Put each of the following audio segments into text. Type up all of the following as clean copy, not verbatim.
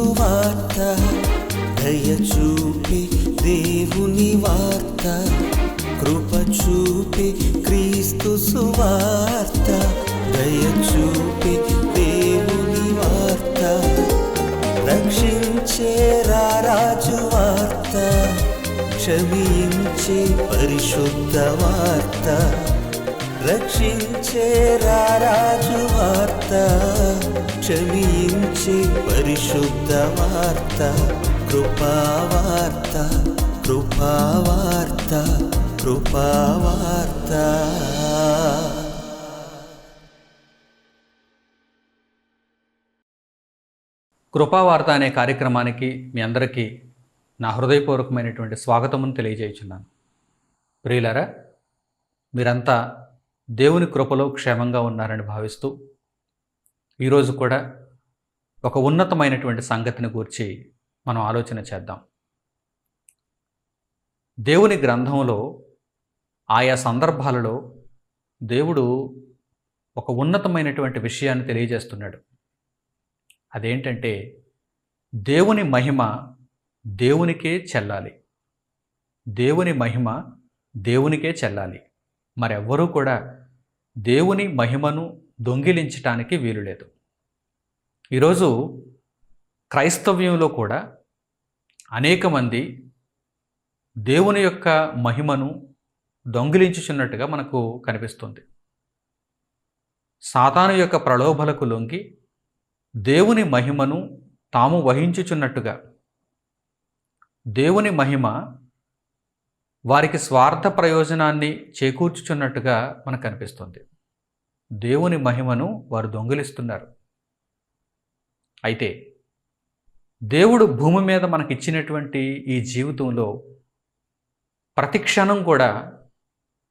సువార్త, దయ చూపి దేవుని వార్త, కృప చూపి క్రీస్తు సువార్త, దయ చూపి దేవుని వార్త, రక్షించే రారాజు వార్త, క్షమించే పరిశుద్ధ వార్త, రక్షించే రారాజు వార్త, క్షమించే పరిశుద్ధ వార్త, కృపావార్త, కృపావార్త, కృపావార్త. కృపావార్త అనే కార్యక్రమానికి మీ అందరికీ నా హృదయపూర్వకమైనటువంటి స్వాగతమును తెలియజేయుచున్నాను. ప్రియులారా, మీరంతా దేవుని కృపలో క్షేమంగా ఉన్నారని భావిస్తూ ఈరోజు కూడా ఒక ఉన్నతమైనటువంటి సంగతిని గురించి మనం ఆలోచన చేద్దాం. దేవుని గ్రంథంలో ఆయా సందర్భాలలో దేవుడు ఒక ఉన్నతమైనటువంటి విషయాన్ని తెలియజేస్తున్నాడు. అదేంటంటే దేవుని మహిమ దేవునికే చెల్లాలి. దేవుని మహిమ దేవునికే చెల్లాలి. మరెవ్వరూ కూడా దేవుని మహిమను దొంగిలించటానికి వీలులేదు. ఈరోజు క్రైస్తవ్యంలో కూడా అనేక మంది దేవుని యొక్క మహిమను దొంగిలించుచున్నట్టుగా మనకు కనిపిస్తుంది. సాతాను యొక్క ప్రలోభలకు లొంగి దేవుని మహిమను తాము వహించుచున్నట్టుగా, దేవుని మహిమ వారికి స్వార్థ ప్రయోజనాన్ని చేకూర్చుచున్నట్టుగా మనకు కనిపిస్తుంది. దేవుని మహిమను వారు దొంగిలిస్తున్నారు. అయితే దేవుడు భూమి మీద మనకిచ్చినటువంటి ఈ జీవితంలో ప్రతి క్షణం కూడా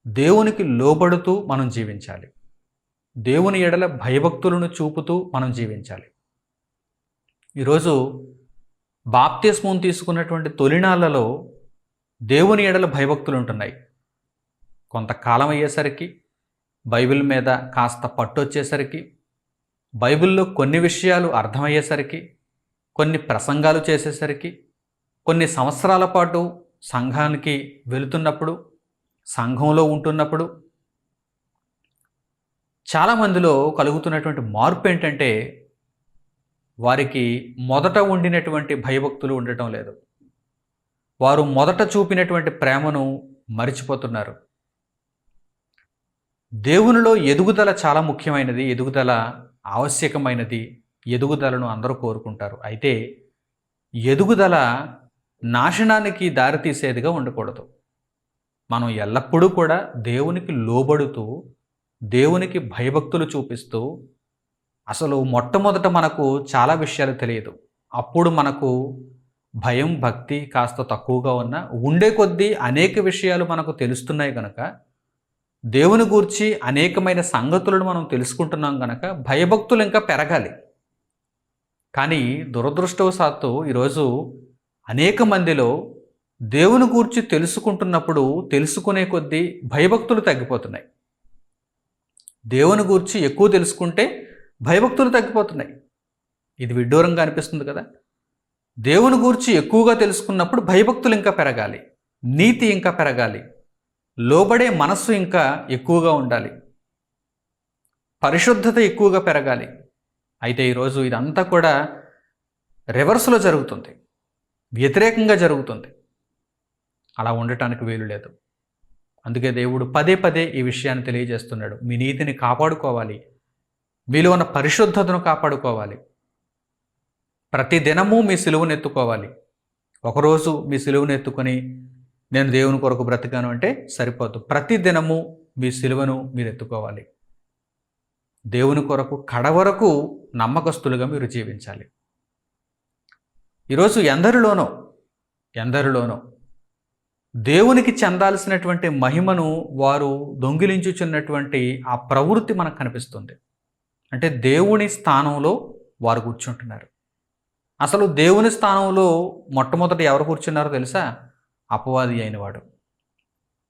దేవునికి లోబడుతూ మనం జీవించాలి. దేవుని ఎడల భయభక్తులను చూపుతూ మనం జీవించాలి. ఈరోజు బాప్తిస్మం తీసుకున్నటువంటి తొలినాళ్లలో దేవుని ఎడల భయభక్తులు ఉంటున్నాయి. కొంతకాలం అయ్యేసరికి బైబిల్ మీద కాస్త పట్టు వచ్చేసరికి, బైబిల్లో కొన్ని విషయాలు అర్థమయ్యేసరికి, కొన్ని ప్రసంగాలు చేసేసరికి, కొన్ని సంవత్సరాల పాటు సంఘానికి వెళుతున్నప్పుడు, సంఘంలో ఉంటున్నప్పుడు చాలామందిలో కలుగుతున్నటువంటి మార్పు ఏంటంటే వారికి మొదట ఉండినటువంటి భయభక్తులు ఉండటం లేదు. వారు మొదట చూపినటువంటి ప్రేమను మరిచిపోతున్నారు. దేవునిలో ఎదుగుదల చాలా ముఖ్యమైనది, ఎదుగుదల ఆవశ్యకమైనది, ఎదుగుదలను అందరూ కోరుకుంటారు. అయితే ఎదుగుదల నాశనానికి దారితీసేదిగా ఉండకూడదు. మనం ఎల్లప్పుడూ కూడా దేవునికి లోబడుతూ, దేవునికి భయభక్తులు చూపిస్తూ, అసలు మొట్టమొదట మనకు చాలా విషయాలు తెలియదు. అప్పుడు మనకు భయం, భక్తి కాస్త తక్కువగా ఉన్నా ఉండే కొద్దీ అనేక విషయాలు మనకు తెలుస్తున్నాయి కనుక, దేవుని గూర్చి అనేకమైన సంగతులను మనం తెలుసుకుంటున్నాం కనుక భయభక్తులు ఇంకా పెరగాలి. కానీ దురదృష్టవశాత్తు ఈరోజు అనేక మందిలో దేవుని గూర్చి తెలుసుకుంటున్నప్పుడు తెలుసుకునే కొద్దీ భయభక్తులు తగ్గిపోతున్నాయి. దేవుని గూర్చి ఎక్కువ తెలుసుకుంటే భయభక్తులు తగ్గిపోతున్నాయి. ఇది విడ్డూరంగా అనిపిస్తుంది కదా. దేవుని గూర్చి ఎక్కువగా తెలుసుకున్నప్పుడు భయభక్తులు ఇంకా పెరగాలి, నీతి ఇంకా పెరగాలి, లోబడే మనస్సు ఇంకా ఎక్కువగా ఉండాలి, పరిశుద్ధత ఎక్కువగా పెరగాలి. అయితే ఈరోజు ఇదంతా కూడా రివర్స్లో జరుగుతుంది, వ్యతిరేకంగా జరుగుతుంది. అలా ఉండటానికి వీలు లేదు. అందుకే దేవుడు పదే పదే ఈ విషయాన్ని తెలియజేస్తున్నాడు. మీ నీతిని కాపాడుకోవాలి, మీలో ఉన్న పరిశుద్ధతను కాపాడుకోవాలి, ప్రతి దినము మీ సిలువను ఎత్తుకోవాలి. ఒకరోజు మీ సిలువను ఎత్తుకొని నేను దేవుని కొరకు బ్రతికాను అంటే సరిపోదు. ప్రతి దినము మీ సిలువను మీరు ఎత్తుకోవాలి. దేవుని కొరకు కడవరకు నమ్మకస్తులుగా మీరు జీవించాలి. ఈరోజు ఎందరిలోనో దేవునికి చెందాల్సినటువంటి మహిమను వారు దొంగిలించుచున్నటువంటి ఆ ప్రవృత్తి మనకు కనిపిస్తుంది. అంటే దేవుని స్థానంలో వారు కూర్చుంటున్నారు. అసలు దేవుని స్థానంలో మొట్టమొదట ఎవరు కూర్చున్నారో తెలుసా? అపవాది అయినవాడు.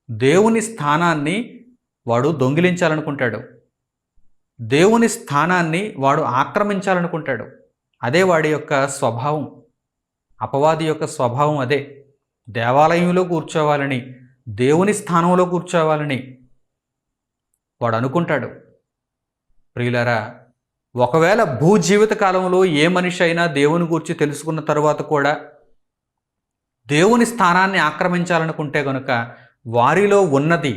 దేవుని స్థానాన్ని వాడు దొంగిలించాలనుకుంటాడు. దేవుని స్థానాన్ని వాడు ఆక్రమించాలనుకుంటాడు. అదే వాడి యొక్క స్వభావం. అపవాది యొక్క స్వభావం అదే. దేవాలయంలో కూర్చోవాలని, దేవుని స్థానంలో కూర్చోవాలని వాడు అనుకుంటాడు. ప్రియులారా, ఒకవేళ భూజీవిత కాలంలో ఏ మనిషి అయినా దేవుని గురించి తెలుసుకున్న తరువాత కూడా దేవుని స్థానాన్ని ఆక్రమించాలనుకుంటే గనుక వారిలో ఉన్నది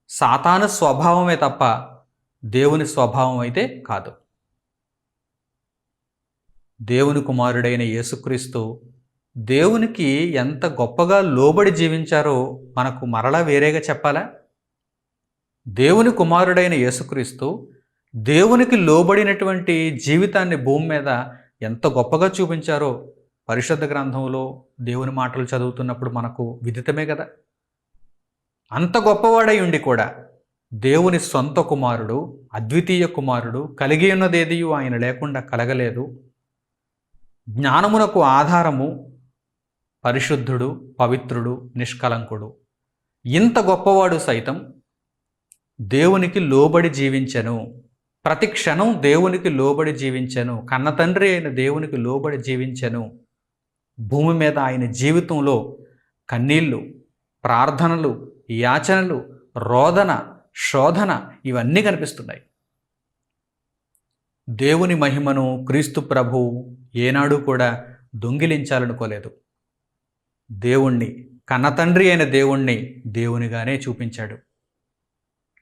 సాతాను స్వభావమే తప్ప దేవుని స్వభావం అయితే కాదు. దేవుని కుమారుడైన యేసుక్రీస్తు దేవునికి ఎంత గొప్పగా లోబడి జీవించారో మనకు మరలా వేరేగా చెప్పాలా? దేవుని కుమారుడైన యేసుక్రీస్తు దేవునికి లోబడినటువంటి జీవితాన్ని భూమి మీద ఎంత గొప్పగా చూపించారో పరిశుద్ధ గ్రంథంలో దేవుని మాటలు చదువుతున్నప్పుడు మనకు విదితమే కదా. అంత గొప్పవాడై ఉండి కూడా దేవుని సొంత కుమారుడు, అద్వితీయ కుమారుడు, కలిగి ఉన్నదేదియు ఆయన లేకుండా కలగలేదు. జ్ఞానమునకు ఆధారము, పరిశుద్ధుడు, పవిత్రుడు, నిష్కలంకుడు, ఇంత గొప్పవాడు సైతం దేవునికి లోబడి జీవించెను. ప్రతి క్షణం దేవునికి లోబడి జీవించెను. కన్న తండ్రి అయిన దేవునికి లోబడి జీవించెను. భూమి మీద ఆయన జీవితంలో కన్నీళ్ళు, ప్రార్థనలు, యాచనలు, రోదన, శోధన ఇవన్నీ కనిపిస్తున్నాయి. దేవుని మహిమను క్రీస్తు ప్రభువు ఏనాడు కూడా దొంగిలించాలనుకోలేదు. దేవుణ్ణి, కన్నతండ్రి అయిన దేవుణ్ణి దేవునిగానే చూపించాడు,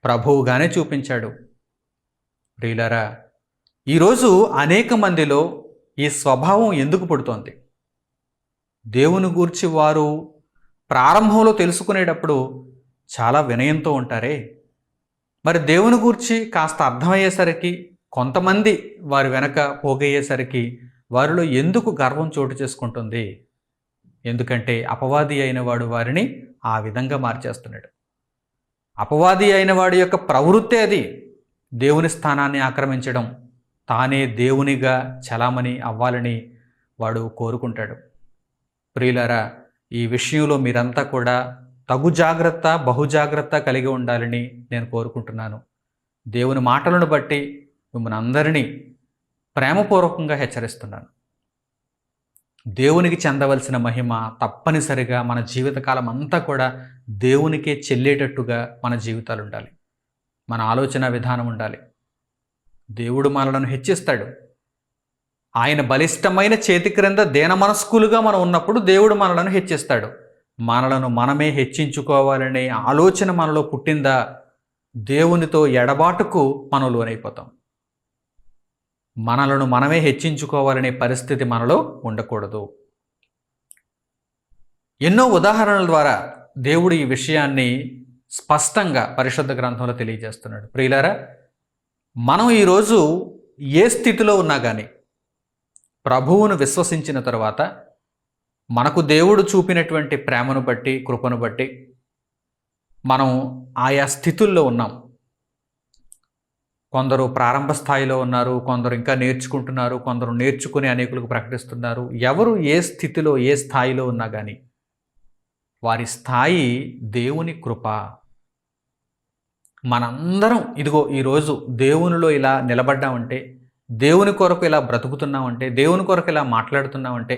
ప్రభువుగానే చూపించాడు. ప్రియులారా, ఈరోజు అనేక మందిలో ఈ స్వభావం ఎందుకు పుడుతోంది? దేవుని గూర్చి వారు ప్రారంభంలో తెలుసుకునేటప్పుడు చాలా వినయంతో ఉంటారే, మరి దేవుని గూర్చి కాస్త అర్థమయ్యేసరికి, కొంతమంది వారి వెనక పోగయ్యేసరికి వారిలో ఎందుకు గర్వం చోటు చేసుకుంటుంది? ఎందుకంటే అపవాది అయిన వాడు వారిని ఆ విధంగా మార్చేస్తున్నాడు. అపవాది అయిన వాడి యొక్క ప్రవృత్తి అది, దేవుని స్థానాన్ని ఆక్రమించడం, తానే దేవునిగా చలామణి అవ్వాలని వాడు కోరుకుంటాడు. ప్రియులారా, ఈ విషయంలో మీరంతా కూడా తగు జాగ్రత్త, బహుజాగ్రత్త కలిగి ఉండాలని నేను కోరుకుంటున్నాను. దేవుని మాటలను బట్టి మిమ్మల్ని అందరినీ ప్రేమపూర్వకంగా హెచ్చరిస్తున్నాను. దేవునికి చెందవలసిన మహిమ తప్పనిసరిగా మన జీవితకాలం అంతా కూడా దేవునికే చెల్లేటట్టుగా మన జీవితాలు ఉండాలి, మన ఆలోచన విధానం ఉండాలి. దేవుడు మనలను హెచ్చిస్తాడు. ఆయన బలిష్టమైన చేతి క్రింద దేన మనస్కులుగా మనం ఉన్నప్పుడు దేవుడు మనలను హెచ్చిస్తాడు. మనలను మనమే హెచ్చించుకోవాలనే ఆలోచన మనలో పుట్టిందా, దేవునితో ఎడబాటుకు మనం లోనైపోతాం. మనలను మనమే హెచ్చించుకోవాలనే పరిస్థితి మనలో ఉండకూడదు. ఎన్నో ఉదాహరణల ద్వారా దేవుడు ఈ విషయాన్ని స్పష్టంగా పరిశుద్ధ గ్రంథంలో తెలియజేస్తున్నాడు. ప్రియులారా, మనం ఈరోజు ఏ స్థితిలో ఉన్నా కానీ ప్రభువును విశ్వసించిన తర్వాత మనకు దేవుడు చూపినటువంటి ప్రేమను బట్టి, కృపను బట్టి మనం ఆయా స్థితుల్లో ఉన్నాం. కొందరు ప్రారంభ స్థాయిలో ఉన్నారు, కొందరు ఇంకా నేర్చుకుంటున్నారు, కొందరు నేర్చుకుని అనేకులకు ప్రకటిస్తున్నారు. ఎవరు ఏ స్థితిలో, ఏ స్థాయిలో ఉన్నా కానీ వారి స్థాయి దేవుని కృప. మనందరం ఇదిగో ఈరోజు దేవునిలో ఇలా నిలబడ్డామంటే, దేవుని కొరకు ఇలా బ్రతుకుతున్నామంటే, దేవుని కొరకు ఇలా మాట్లాడుతున్నామంటే,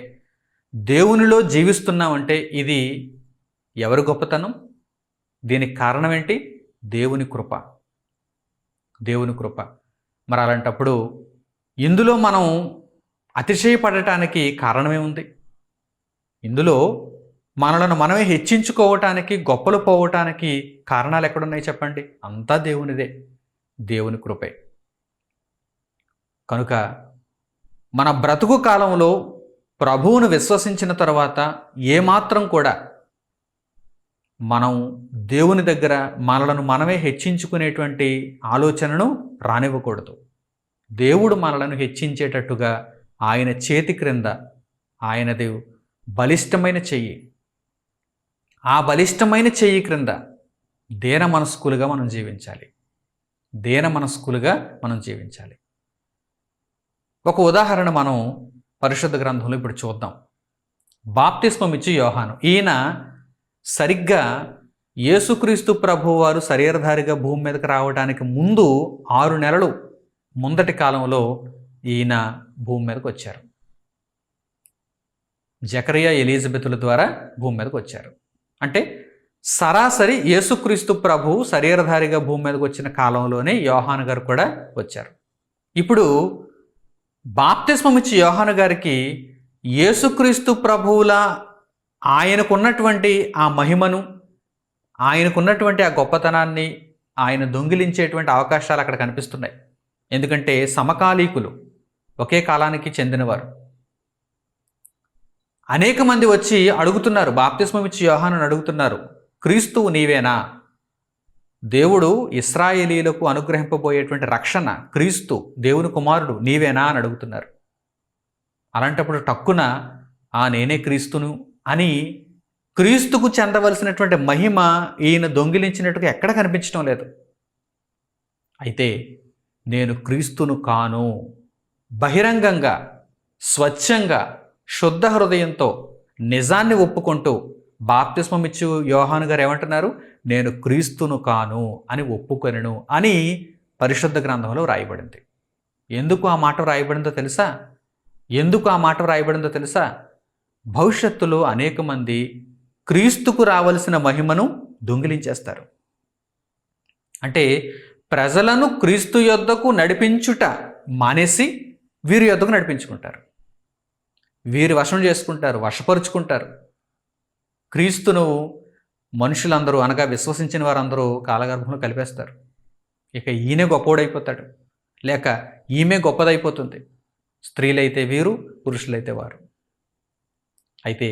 దేవునిలో జీవిస్తున్నామంటే ఇది ఎవరి గొప్పతనం? దీనికి కారణం ఏంటి? దేవుని కృప, దేవుని కృప. మరి అలాంటప్పుడు ఇందులో మనం అతిశయపడటానికి కారణమేముంది? ఇందులో మనలను మనమే హెచ్చించుకోవటానికి, గొప్పలు పోవటానికి కారణాలు ఎక్కడున్నాయి చెప్పండి? అంతా దేవునిదే, దేవుని కృపే. కనుక మన బ్రతుకు కాలంలో ప్రభువును విశ్వసించిన తర్వాత ఏమాత్రం కూడా మనం దేవుని దగ్గర మనలను మనమే హెచ్చించుకునేటువంటి ఆలోచనను రానివ్వకూడదు. దేవుడు మనలను హెచ్చించేటట్టుగా ఆయన చేతి క్రింద ఆయనది బలిష్టమైన చెయ్యి, ఆ బలిష్టమైన చెయ్యి క్రింద దేన మనస్కులుగా మనం జీవించాలి, దేన మనస్కులుగా మనం జీవించాలి. ఒక ఉదాహరణ మనం పరిశుద్ధ గ్రంథంలో ఇప్పుడు చూద్దాం. బాప్తిస్మం ఇచ్చి యోహాను, ఈయన సరిగ్గా యేసుక్రీస్తు ప్రభువారు శరీరధారిగా భూమి మీదకి రావడానికి ముందు 6 నెలలు ముందటి కాలంలో ఈయన భూమి మీదకి వచ్చారు. జకరియా ఎలిజబెతుల ద్వారా భూమి మీదకి వచ్చారు. అంటే సరాసరి యేసుక్రీస్తు ప్రభువు శరీరధారిగా భూమి మీదకి వచ్చిన కాలంలోనే యోహాను గారు కూడా వచ్చారు. ఇప్పుడు బాప్తిస్మం ఇచ్చి యోహాను గారికి యేసుక్రీస్తు ప్రభువుల ఆయనకున్నటువంటి ఆ మహిమను, ఆయనకున్నటువంటి ఆ గొప్పతనాన్ని ఆయన దొంగిలించేటువంటి అవకాశాలు అక్కడ కనిపిస్తున్నాయి. ఎందుకంటే సమకాలీకులు, ఒకే కాలానికి చెందినవారు. అనేక మంది వచ్చి అడుగుతున్నారు, బాప్తిస్మం ఇచ్చి యోహానుని అడుగుతున్నారు, క్రీస్తువు నీవేనా? దేవుడు ఇశ్రాయేలీలకు అనుగ్రహింపబోయేటువంటి రక్షణ క్రీస్తు, దేవుని కుమారుడు నీవేనా అని అడుగుతున్నారు. అలాంటప్పుడు టక్కున నేనే క్రీస్తును అని క్రీస్తుకు చెందవలసినటువంటి మహిమ ఈయన దొంగిలించినట్టుగా ఎక్కడ కనిపించడం లేదు. అయితే నేను క్రీస్తును కాను, బహిరంగంగా స్వచ్ఛంగా శుద్ధ హృదయంతో నిజాన్ని ఒప్పుకుంటూ బాప్తిస్మం ఇచ్చు యోహాను గారు ఏమంటున్నారు? నేను క్రీస్తును కాను అని ఒప్పుకొనెను అని పరిశుద్ధ గ్రంథంలో వ్రాయబడింది. ఎందుకు ఆ మాట వ్రాయబడిందో తెలుసా? భవిష్యత్తులో అనేక మంది క్రీస్తుకు రావలసిన మహిమను దొంగిలించేస్తారు. అంటే ప్రజలను క్రీస్తు యొద్దకు నడిపించుట మానేసి వీరి యొద్దకు నడిపించుకుంటారు, వీరి వశం చేసుకుంటారు, వశపరుచుకుంటారు. క్రీస్తును మనుషులందరూ అనగా విశ్వసించిన వారందరూ కాలగర్భంలో కలిపేస్తారు. ఇక ఈయనే గొప్పోడైపోతాడు, లేక ఈమె గొప్పదైపోతుంది. స్త్రీలైతే వీరు, పురుషులైతే వారు. అయితే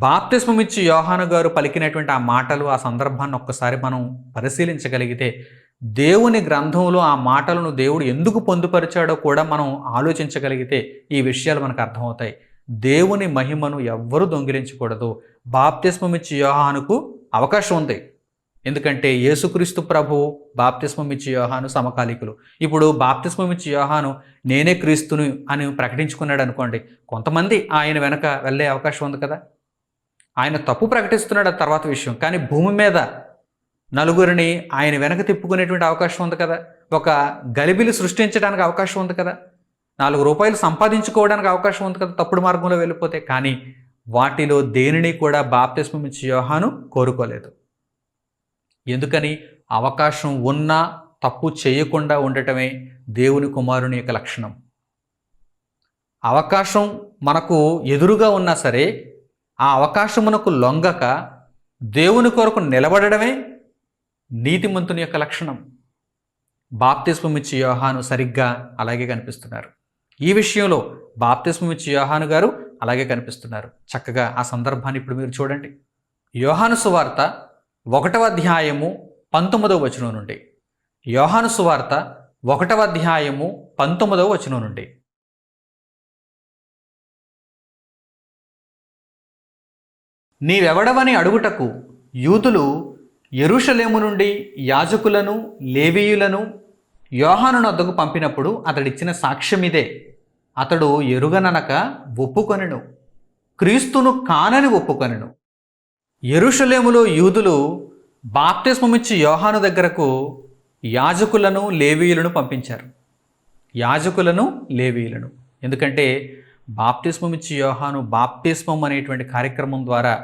బాప్తిస్మం ఇచ్చి యోహాను గారు పలికినటువంటి ఆ మాటలు, ఆ సందర్భాన్ని ఒక్కసారి మనం పరిశీలించగలిగితే, దేవుని గ్రంథంలో ఆ మాటలను దేవుడు ఎందుకు పొందుపరిచాడో కూడా మనం ఆలోచించగలిగితే ఈ విషయాలు మనకు అర్థమవుతాయి. దేవుని మహిమను ఎవ్వరూ దొంగిలించకూడదు. బాప్తిస్మం ఇచ్చి యోహానుకు అవకాశం ఉంది. ఎందుకంటే యేసుక్రీస్తు ప్రభు, బాప్తిస్మం ఇచ్చి యోహాను సమకాలీకులు. ఇప్పుడు బాప్తిస్మం ఇచ్చి యోహాను నేనే క్రీస్తును అని ప్రకటించుకున్నాడు అనుకోండి, కొంతమంది ఆయన వెనక వెళ్ళే అవకాశం ఉంది కదా. ఆయన తప్పు ప్రకటిస్తున్నాడు, అది తర్వాత విషయం. కానీ భూమి మీద నలుగురిని ఆయన వెనక తిప్పుకునేటువంటి అవకాశం ఉంది కదా. ఒక గలిబిలి సృష్టించడానికి అవకాశం ఉంది కదా. 4 రూపాయలు సంపాదించుకోవడానికి అవకాశం ఉంది కదా తప్పుడు మార్గంలో వెళ్ళిపోతే. కానీ వాటిలో దేనిని కూడా బాప్తిస్మం ఇచ్చి యోహాను కోరుకోలేదు. ఎందుకని? అవకాశం ఉన్నా తప్పు చేయకుండా ఉండటమే దేవుని కుమారుని యొక్క లక్షణం. అవకాశం మనకు ఎదురుగా ఉన్నా సరే ఆ అవకాశమునకు లొంగక దేవుని కొరకు నిలబడడమే నీతిమంతుని యొక్క లక్షణం. బాప్తిస్మం ఇచ్చి యోహాను సరిగ్గా అలాగే కనిపిస్తున్నారు. ఈ విషయంలో బాప్తిస్మం ఇచ్చి యోహాను గారు అలాగే కనిపిస్తున్నారు. చక్కగా ఆ సందర్భాన్ని ఇప్పుడు మీరు చూడండి. యోహాను సువార్త 1వ అధ్యాయము 19వ వచనం నుండి. యోహాను సువార్త 1వ అధ్యాయము 19వ వచనం నుండి. నీవెవడవని అడుగుటకు యూదులు యెరూషలేము నుండి యాజకులను, లేవీయులను యోహాను వద్దకు పంపినప్పుడు అతడిచ్చిన సాక్ష్యమిదే. అతడు ఎరుగననక ఒప్పుకొనెను, క్రీస్తును కానని ఒప్పుకొనెను. యెరూషలేములో యూదులు బాప్తిస్మమిచ్చి యోహాను దగ్గరకు యాజకులను, లేవీయులను పంపించారు. యాజకులను, లేవీయులను. ఎందుకంటే బాప్తిస్మమిచ్చి యోహాను బాప్తిస్మం అనేటువంటి కార్యక్రమం ద్వారా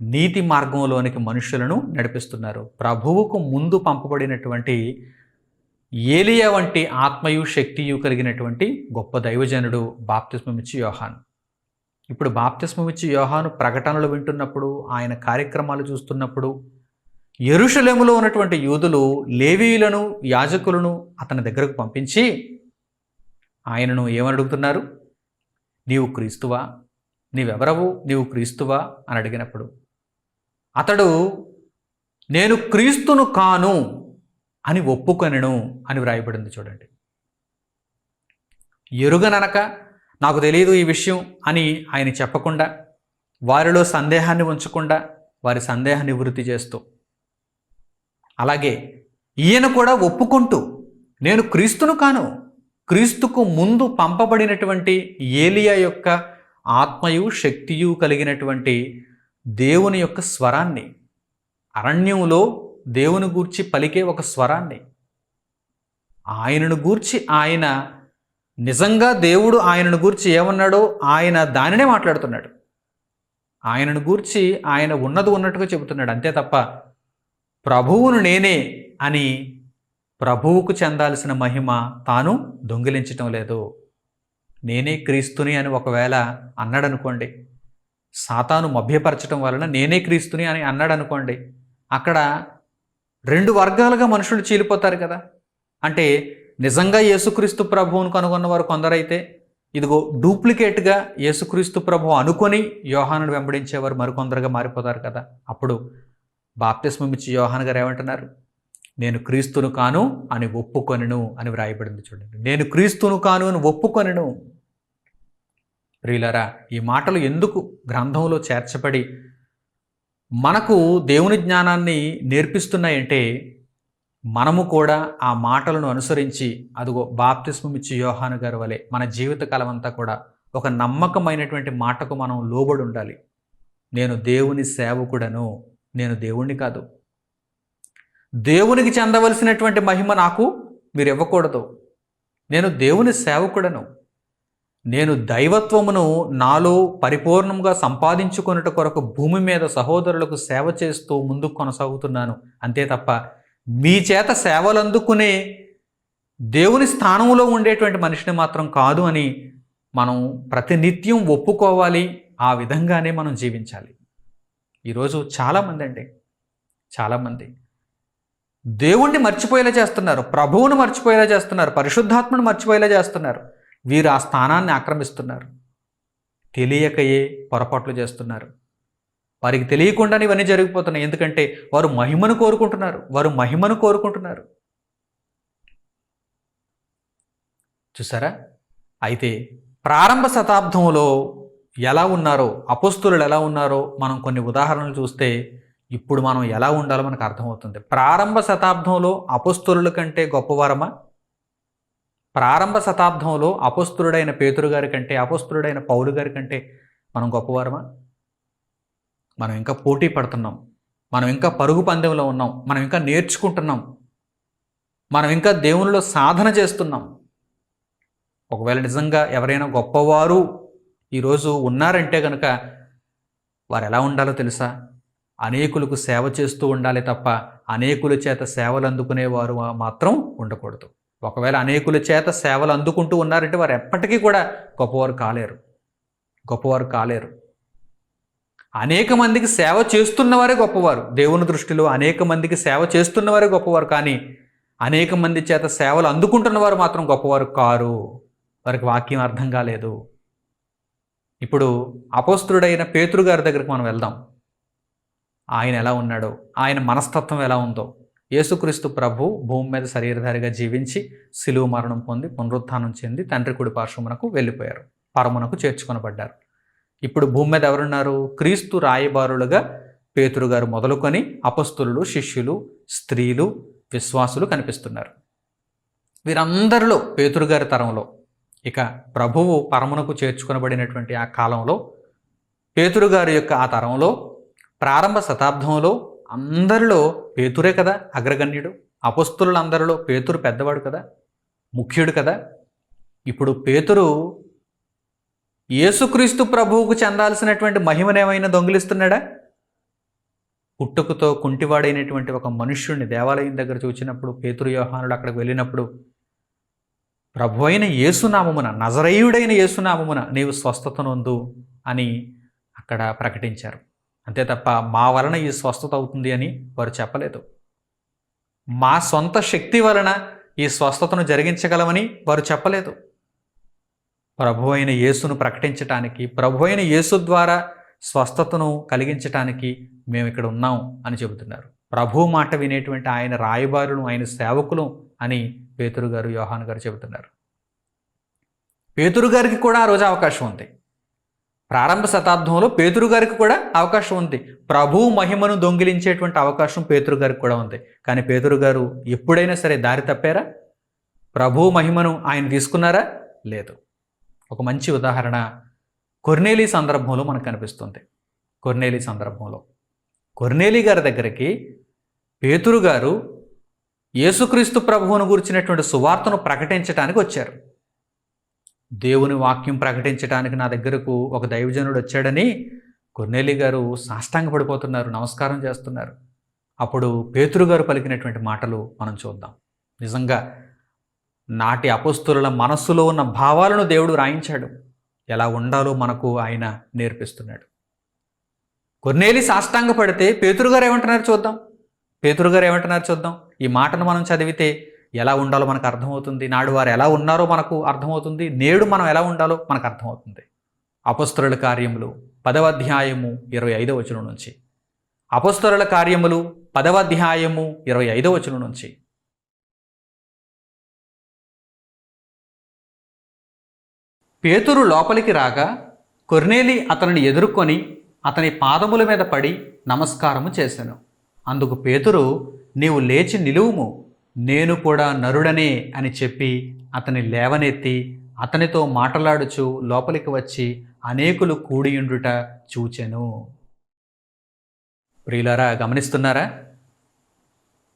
నీతి మార్గంలోనికి మనుషులను నడిపిస్తున్నారు. ప్రభువుకు ముందు పంపబడినటువంటి ఏలియా వంటి ఆత్మయు శక్తియు కలిగినటువంటి గొప్ప దైవజనుడు బాప్తిస్మమిచ్చి యోహాను. ఇప్పుడు బాప్తిస్మమిచ్చి యోహాను ప్రకటనలు వింటున్నప్పుడు, ఆయన కార్యక్రమాలు చూస్తున్నప్పుడు యెరూషలేములో ఉన్నటువంటి యూదులు లేవీయులను, యాజకులను అతని దగ్గరకు పంపించి ఆయనను ఏమని అడుగుతున్నారు? నీవు క్రీస్తువా? నీవెవరవు? నీవు క్రీస్తువా అని అడిగినప్పుడు అతడు నేను క్రీస్తును కాను అని ఒప్పుకొనెను అని వ్రాయబడింది. చూడండి, ఎరుగననక నాకు తెలియదు ఈ విషయం అని ఆయన చెప్పకుండా, వారిలో సందేహాన్ని ఉంచకుండా వారి సందేహ నివృత్తి చేస్తూ, అలాగే ఈయన కూడా ఒప్పుకుంటూ నేను క్రీస్తును కాను, క్రీస్తుకు ముందు పంపబడినటువంటి ఏలియా యొక్క ఆత్మయు శక్తియు కలిగినటువంటి దేవుని యొక్క స్వరాన్ని, అరణ్యంలో దేవుని గూర్చి పలికే ఒక స్వరాన్ని, ఆయనను గూర్చి ఆయన నిజంగా దేవుడు ఆయనను గూర్చి ఏమన్నాడో ఆయన దానినే మాట్లాడుతున్నాడు. ఆయనను గూర్చి ఆయన ఉన్నది ఉన్నట్టుగా చెబుతున్నాడు. అంతే తప్ప ప్రభువును నేనే అని ప్రభువుకు చెందాల్సిన మహిమ తాను దొంగిలించటం లేదు. నేనే క్రీస్తుని అని ఒకవేళ అన్నాడనుకోండి, సాతాను మభ్యపరచడం వలన నేనే క్రీస్తుని అని అన్నాడనుకోండి, అక్కడ 2 వర్గాలుగా మనుషులు చీలిపోతారు కదా. అంటే నిజంగా యేసుక్రీస్తు ప్రభువును కనుగొన్న వారు కొందరైతే, ఇదిగో డూప్లికేట్గా యేసుక్రీస్తు ప్రభువు అనుకొని యోహానును వెంబడించేవారు మరికొందరుగా మారిపోతారు కదా. అప్పుడు బాప్తిస్మం ఇచ్చి యోహాను గారు ఏమంటున్నారు? నేను క్రీస్తును కాను అని ఒప్పుకొనెను అని వ్రాయబడింది చూడండి. నేను క్రీస్తును కాను అని ఒప్పుకొనెను. ప్రియులారా, ఈ మాటలు ఎందుకు గ్రంథంలో చేర్చబడి మనకు దేవుని జ్ఞానాన్ని నేర్పిస్తున్నాయంటే, మనము కూడా ఆ మాటలను అనుసరించి అదిగో బాప్తిస్మం ఇచ్చి యోహాను గారి వలె మన జీవితకాలం అంతా కూడా ఒక నమ్మకమైనటువంటి మాటకు మనం లోబడి ఉండాలి. నేను దేవుని సేవకుడను, నేను దేవుణ్ణి కాదు. దేవునికి చెందవలసినటువంటి మహిమ నాకు మీరు ఇవ్వకూడదు. నేను దేవుని సేవకుడను. నేను దైవత్వమును నాలో పరిపూర్ణంగా సంపాదించుకొనుట కొరకు భూమి మీద సహోదరులకు సేవ చేస్తూ ముందుకు కొనసాగుతున్నాను. అంతే తప్ప మీ చేత సేవలు అందుకునే దేవుని స్థానంలో ఉండేటువంటి మనిషిని మాత్రం కాదు అని మనం ప్రతినిత్యం ఒప్పుకోవాలి. ఆ విధంగానే మనం జీవించాలి. ఈరోజు చాలామంది దేవుణ్ణి మర్చిపోయేలా చేస్తున్నారు, ప్రభువును మర్చిపోయేలా చేస్తున్నారు, పరిశుద్ధాత్మను మర్చిపోయేలా చేస్తున్నారు. వీరు ఆ స్థానాన్ని ఆక్రమిస్తున్నారు. తెలియకయే పొరపాట్లు చేస్తున్నారు. వారికి తెలియకుండానే ఇవన్నీ జరిగిపోతున్నాయి. ఎందుకంటే వారు మహిమను కోరుకుంటున్నారు. చూసారా? అయితే ప్రారంభ శతాబ్దంలో ఎలా ఉన్నారో, అపోస్తులు ఎలా ఉన్నారో మనం కొన్ని ఉదాహరణలు చూస్తే ఇప్పుడు మనం ఎలా ఉండాలో మనకు అర్థమవుతుంది. ప్రారంభ శతాబ్దంలో అపోస్తులుల కంటే గొప్పవారమా? ప్రారంభ శతాబ్దంలో అపోస్తులుడైన పేతురు గారి కంటే, అపోస్తులుడైన పౌలు గారి కంటే మనం గొప్పవారమా? మనం ఇంకా పోటీ పడుతున్నాం. మనం ఇంకా పరుగు పందెంలో ఉన్నాం. మనం ఇంకా నేర్చుకుంటున్నాం. మనం ఇంకా దేవునిలో సాధన చేస్తున్నాం. ఒకవేళ నిజంగా ఎవరైనా గొప్పవారు ఈరోజు ఉన్నారంటే కనుక వారు ఎలా ఉండాలో తెలుసా? అనేకులకు సేవ చేస్తూ ఉండాలి తప్ప అనేకుల చేత సేవలు అందుకునేవారు మాత్రం ఉండకూడదు. ఒకవేళ అనేకుల చేత సేవలు అందుకుంటూ ఉన్నారంటే వారు ఎప్పటికీ కూడా గొప్పవారు కాలేరు. అనేక మందికి సేవ చేస్తున్నవారే గొప్పవారు. దేవుని దృష్టిలో అనేక మందికి సేవ చేస్తున్నవారే గొప్పవారు. కానీ అనేక మంది చేత సేవలు అందుకుంటున్నవారు మాత్రం గొప్పవారు కారు. వారికి వాక్యం అర్థం కాలేదు. ఇప్పుడు అపోస్తులుడైన పేతురు గారి దగ్గరికి మనం వెళ్దాం. ఆయన ఎలా ఉన్నాడో, ఆయన మనస్తత్వం ఎలా ఉందో. యేసుక్రీస్తు ప్రభు భూమి మీద శరీరధారిగా జీవించి శిలువ మరణం పొంది పునరుత్థానం చెంది తండ్రి కుడి పార్శ్వమునకు వెళ్ళిపోయారు, పరమునకు చేర్చుకొనబడ్డారు. ఇప్పుడు భూమి మీద ఎవరున్నారు? క్రీస్తు రాయబారులుగా పేతురు గారు మొదలుకొని అపొస్తలులు, శిష్యులు, స్త్రీలు, విశ్వాసులు కనిపిస్తున్నారు. వీరందరిలో పేతురు గారి తరంలో, ఇక ప్రభువు పరమునకు చేర్చుకొనబడినటువంటి ఆ కాలంలో, పేతురు గారి యొక్క ఆ తరంలో, ప్రారంభ శతాబ్దంలో అందరిలో పేతురే కదా అగ్రగణ్యుడు. అపొస్తలులందరిలో పేతురు పెద్దవాడు కదా, ముఖ్యుడు కదా. ఇప్పుడు పేతురు యేసుక్రీస్తు ప్రభువుకు చెందాల్సినటువంటి మహిమనేమైనా దొంగిలిస్తున్నాడా? పుట్టుకతో కుంటివాడైనటువంటి ఒక మనుష్యుడిని దేవాలయం దగ్గర చూచినప్పుడు పేతురు యోహానుడు అక్కడికి వెళ్ళినప్పుడు ప్రభు అయిన యేసునామమున, నజరేయుడైన యేసునామమున నీవు స్వస్థత నొందు అని అక్కడ ప్రకటించారు. అంతే తప్ప మా వలన ఈ స్వస్థత అవుతుంది అని వారు చెప్పలేదు. మా సొంత శక్తి వలన ఈ స్వస్థతను జరిగించగలమని వారు చెప్పలేదు. ప్రభు అయిన యేసును ప్రకటించటానికి, ప్రభు అయిన యేసు ద్వారా స్వస్థతను కలిగించటానికి మేము ఇక్కడ ఉన్నాం అని చెబుతున్నారు. ప్రభు మాట వినేటువంటి ఆయన రాయబారులు, ఆయన సేవకులు అని పేతురు గారు, యోహాను గారు చెబుతున్నారు. పేతురు గారికి కూడా ఆ రోజు అవకాశం ఉంది. ప్రారంభ శతాబ్దంలో పేతురు గారికి కూడా అవకాశం ఉంది. ప్రభు మహిమను దొంగిలించేటువంటి అవకాశం పేతురు గారికి కూడా ఉంది. కానీ పేతురు గారు ఎప్పుడైనా సరే దారి తప్పారా? ప్రభు మహిమను ఆయన తీసుకున్నారా? లేదు. ఒక మంచి ఉదాహరణ కొర్నేలి సందర్భంలో మనకు కనిపిస్తుంది. కొర్నేలి సందర్భంలో కొర్నేలి గారి దగ్గరికి పేతురు గారు యేసుక్రీస్తు ప్రభువును గురించినటువంటి సువార్తను ప్రకటించడానికి వచ్చారు. దేవుని వాక్యం ప్రకటించడానికి నా దగ్గరకు ఒక దైవజనుడు వచ్చాడని కొర్నేలి గారు సాష్టాంగపడిపోతున్నారు, నమస్కారం చేస్తున్నారు. అప్పుడు పేతురు గారు పలికినటువంటి మాటలు మనం చూద్దాం. నిజంగా నాటి అపొస్తలుల మనస్సులో ఉన్న భావాలను దేవుడు రాయించాడు. ఎలా ఉండాలో మనకు ఆయన నేర్పిస్తున్నాడు. కొర్నేలి సాష్టాంగపడితే పేతురు గారు ఏమంటున్నారు చూద్దాం. పేతురు గారు ఏమంటున్నారు చూద్దాం. ఈ మాటను మనం చదివితే ఎలా ఉండాలో మనకు అర్థమవుతుంది. నాడు వారు ఎలా ఉన్నారో మనకు అర్థమవుతుంది. నేడు మనం ఎలా ఉండాలో మనకు అర్థమవుతుంది. అపొస్తలుల కార్యములు 10వ అధ్యాయము 25వ వచనం నుంచి. అపొస్తలుల కార్యములు 10వ అధ్యాయము 25వ వచనం నుంచి. పేతురు లోపలికి రాగా కొర్నేలి అతనిని ఎదుర్కొని అతని పాదముల మీద పడి నమస్కారము చేశాను. అందుకు పేతురు, నీవు లేచి నిలువుము, నేను కూడా నరుడనే అని చెప్పి అతని లేవనెత్తి అతనితో మాట్లాడుచు లోపలికి వచ్చి అనేకులు కూడియుండుట చూచెను. ప్రియులారా, గమనిస్తున్నారా?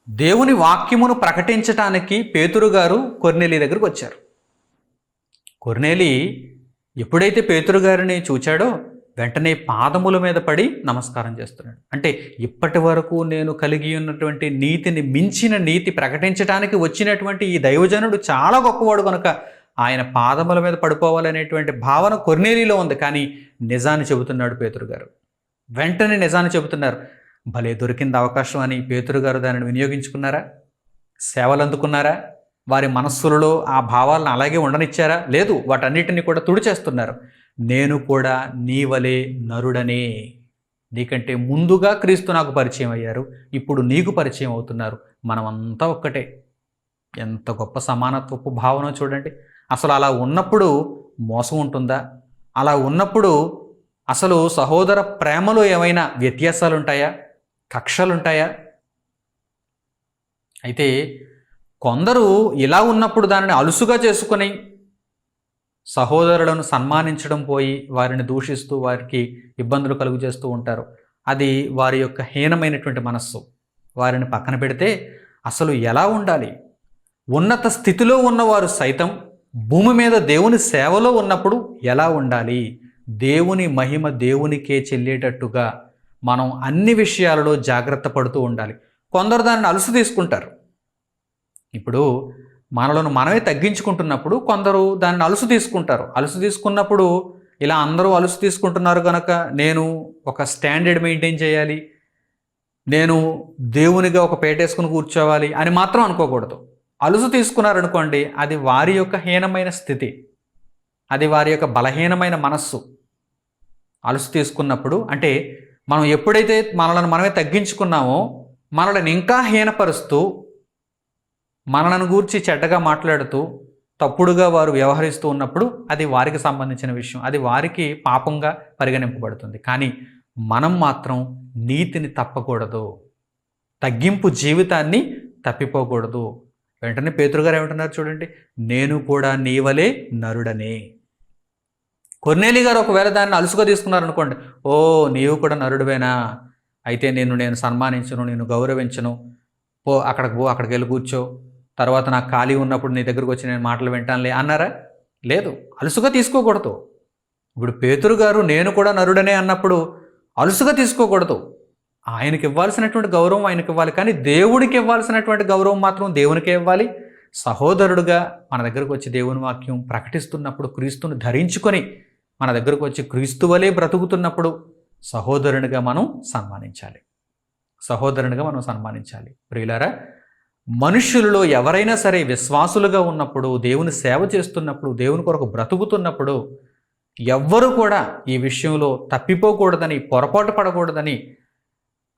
దేవుని వాక్యమును ప్రకటించటానికి పేతురు గారు కొర్నేలి దగ్గరకు వచ్చారు. కొర్నేలి ఎప్పుడైతే పేతురు గారిని చూచాడో వెంటనే పాదముల మీద పడి నమస్కారం చేస్తున్నాడు. అంటే ఇప్పటి వరకు నేను కలిగి ఉన్నటువంటి నీతిని మించిన నీతి ప్రకటించడానికి వచ్చినటువంటి ఈ దైవజనుడు చాలా గొప్పవాడు కనుక ఆయన పాదముల మీద పడిపోవాలనేటువంటి భావన కొర్నేలిలో ఉంది. కానీ నిజాన్ని చెబుతున్నాడు పేతురు గారు. వెంటనే నిజాన్ని చెబుతున్నారు. భలే దొరికింది అవకాశం అని పేతురు గారు దానిని వినియోగించుకున్నారా? సేవలు అందుకున్నారా? వారి మనస్సులలో ఆ భావాలను అలాగే ఉండనిచ్చారా? లేదు, వాటన్నిటిని కూడా తుడిచేస్తున్నారు. నేను కూడా నీ వలె నరుడనే, నీకంటే ముందుగా క్రీస్తు నాకు పరిచయం అయ్యారు, ఇప్పుడు నీకు పరిచయం అవుతున్నారు, మనమంతా ఒక్కటే. ఎంత గొప్ప సమానత్వపు భావన చూడండి. అసలు అలా ఉన్నప్పుడు మోసం ఉంటుందా? అలా ఉన్నప్పుడు అసలు సహోదర ప్రేమలో ఏమైనా వ్యత్యాసాలు ఉంటాయా? కక్షలు ఉంటాయా? అయితే కొందరు ఇలా ఉన్నప్పుడు దానిని అలుసుగా చేసుకొని సహోదరులను సన్మానించడం పోయి వారిని దూషిస్తూ వారికి ఇబ్బందులు కలుగు చేస్తూ ఉంటారు. అది వారి యొక్క హీనమైనటువంటి మనస్సు. వారిని పక్కన పెడితే అసలు ఎలా ఉండాలి? ఉన్నత స్థితిలో ఉన్నవారు సైతం భూమి మీద దేవుని సేవలో ఉన్నప్పుడు ఎలా ఉండాలి? దేవుని మహిమ దేవునికే చెల్లేటట్టుగా మనం అన్ని విషయాలలో జాగ్రత్త పడుతూ ఉండాలి. కొందరు దానిని అలుసు తీసుకుంటారు. ఇప్పుడు మనలను మనమే తగ్గించుకుంటున్నప్పుడు కొందరు దాన్ని అలుసు తీసుకుంటారు. అలుసు తీసుకున్నప్పుడు ఇలా అందరూ అలుసు తీసుకుంటున్నారు కనుక నేను ఒక స్టాండర్డ్ మెయింటైన్ చేయాలి, నేను దేవునిగా ఒక పేటేసుకుని కూర్చోవాలి అని మాత్రం అనుకోకూడదు. అలుసు తీసుకున్నారనుకోండి, అది వారి యొక్క హీనమైన స్థితి, అది వారి యొక్క బలహీనమైన మనస్సు. అలుసు తీసుకున్నప్పుడు అంటే మనం ఎప్పుడైతే మనలను మనమే తగ్గించుకున్నామో మనల్ని ఇంకా హీనపరుస్తూ మనలను గూర్చి చెడ్డగా మాట్లాడుతూ తప్పుడుగా వారు వ్యవహరిస్తూ ఉన్నప్పుడు అది వారికి సంబంధించిన విషయం, అది వారికి పాపంగా పరిగణింపబడుతుంది. కానీ మనం మాత్రం నీతిని తప్పకూడదు, తగ్గింపు జీవితాన్ని తప్పిపోకూడదు. వెంటనే పేతురు గారు ఏమంటున్నారు చూడండి, నేను కూడా నీ వలె నరుడనే. కొర్నేలి గారు ఒకవేళ దాన్ని అలుసుగా తీసుకున్నారనుకోండి, ఓ నీవు కూడా నరుడువేనా, అయితే నేను సన్మానించను, నేను గౌరవించను, అక్కడికి వెళ్ళి కూర్చో, తర్వాత నాకు ఖాళీ ఉన్నప్పుడు నీ దగ్గరకు వచ్చి నేను మాటలు వింటానులే అన్నారా? లేదు, అలుసుగా తీసుకోకూడదు. ఇప్పుడు పేతురు గారు నేను కూడా నరుడనే అన్నప్పుడు అలుసుగా తీసుకోకూడదు. ఆయనకి ఇవ్వాల్సినటువంటి గౌరవం ఆయనకి ఇవ్వాలి, కానీ దేవుడికి ఇవ్వాల్సినటువంటి గౌరవం మాత్రం దేవునికే ఇవ్వాలి. సహోదరుడుగా మన దగ్గరకు వచ్చి దేవుని వాక్యం ప్రకటిస్తున్నప్పుడు, క్రీస్తును ధరించుకొని మన దగ్గరకు వచ్చి క్రీస్తు వలె బ్రతుకుతున్నప్పుడు సహోదరునిగా మనం సన్మానించాలి, సహోదరునిగా మనం సన్మానించాలి. ప్రియులారా, మనుష్యులలో ఎవరైనా సరే విశ్వాసులుగా ఉన్నప్పుడు, దేవుని సేవ చేస్తున్నప్పుడు, దేవుని కొరకు బ్రతుకుతున్నప్పుడు ఎవ్వరూ కూడా ఈ విషయంలో తప్పిపోకూడదని, పొరపాటు పడకూడదని,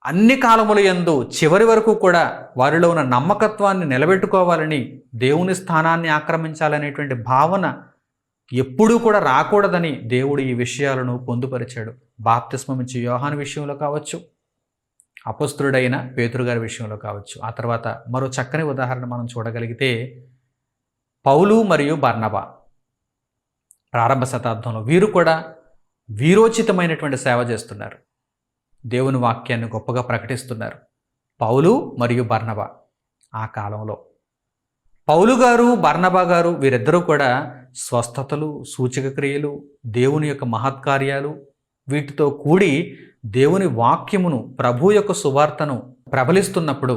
అన్ని కాలముల యందు చివరి వరకు కూడా వారిలో ఉన్న నమ్మకత్వాన్ని నిలబెట్టుకోవాలని, దేవుని స్థానాన్ని ఆక్రమించాలనేటువంటి భావన ఎప్పుడూ కూడా రాకూడదని దేవుడు ఈ విషయాలను పొందుపరిచాడు. బాప్తిస్మం ఇచ్చే యోహాను విషయంలో కావచ్చు, అపొస్తలుడైన పేతురు గారి విషయంలో కావచ్చు. ఆ తర్వాత మరో చక్కని ఉదాహరణ మనం చూడగలిగితే పౌలు మరియు బర్నబా ప్రారంభ శతాబ్దంలో వీరు కూడా వీరోచితమైనటువంటి సేవ చేస్తున్నారు, దేవుని వాక్యాన్ని గొప్పగా ప్రకటిస్తున్నారు. పౌలు మరియు బర్నబా ఆ కాలంలో పౌలు గారు బర్నబా గారు వీరిద్దరూ కూడా స్వస్థతలు, సూచక క్రియలు, దేవుని యొక్క మహత్కార్యాలు, వీటితో కూడి దేవుని వాక్యమును, ప్రభు యొక్క సువార్తను ప్రబలిస్తున్నప్పుడు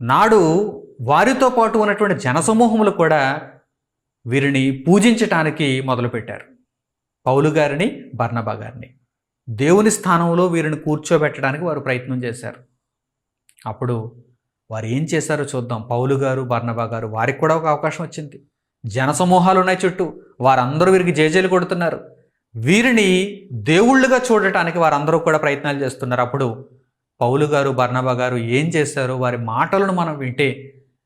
నాడు వారితో పాటు ఉన్నటువంటి జనసమూహములు కూడా వీరిని పూజించటానికి మొదలుపెట్టారు. పౌలు గారిని, బర్నబా గారిని దేవుని స్థానంలో వీరిని కూర్చోబెట్టడానికి వారు ప్రయత్నం చేశారు. అప్పుడు వారు ఏం చేశారో చూద్దాం. పౌలు గారు, బర్నబా గారు, వారికి కూడా ఒక అవకాశం వచ్చింది. జనసమూహాలు ఉన్నాయి చుట్టూ, వారందరూ వీరికి జేజేలు కొడుతున్నారు. వీరిని దేవుళ్ళుగా చూడటానికి వారందరూ కూడా ప్రయత్నాలు చేస్తున్నారు. అప్పుడు పౌలు గారు, బర్నబా గారు ఏం చేశారో వారి మాటలను మనం వింటే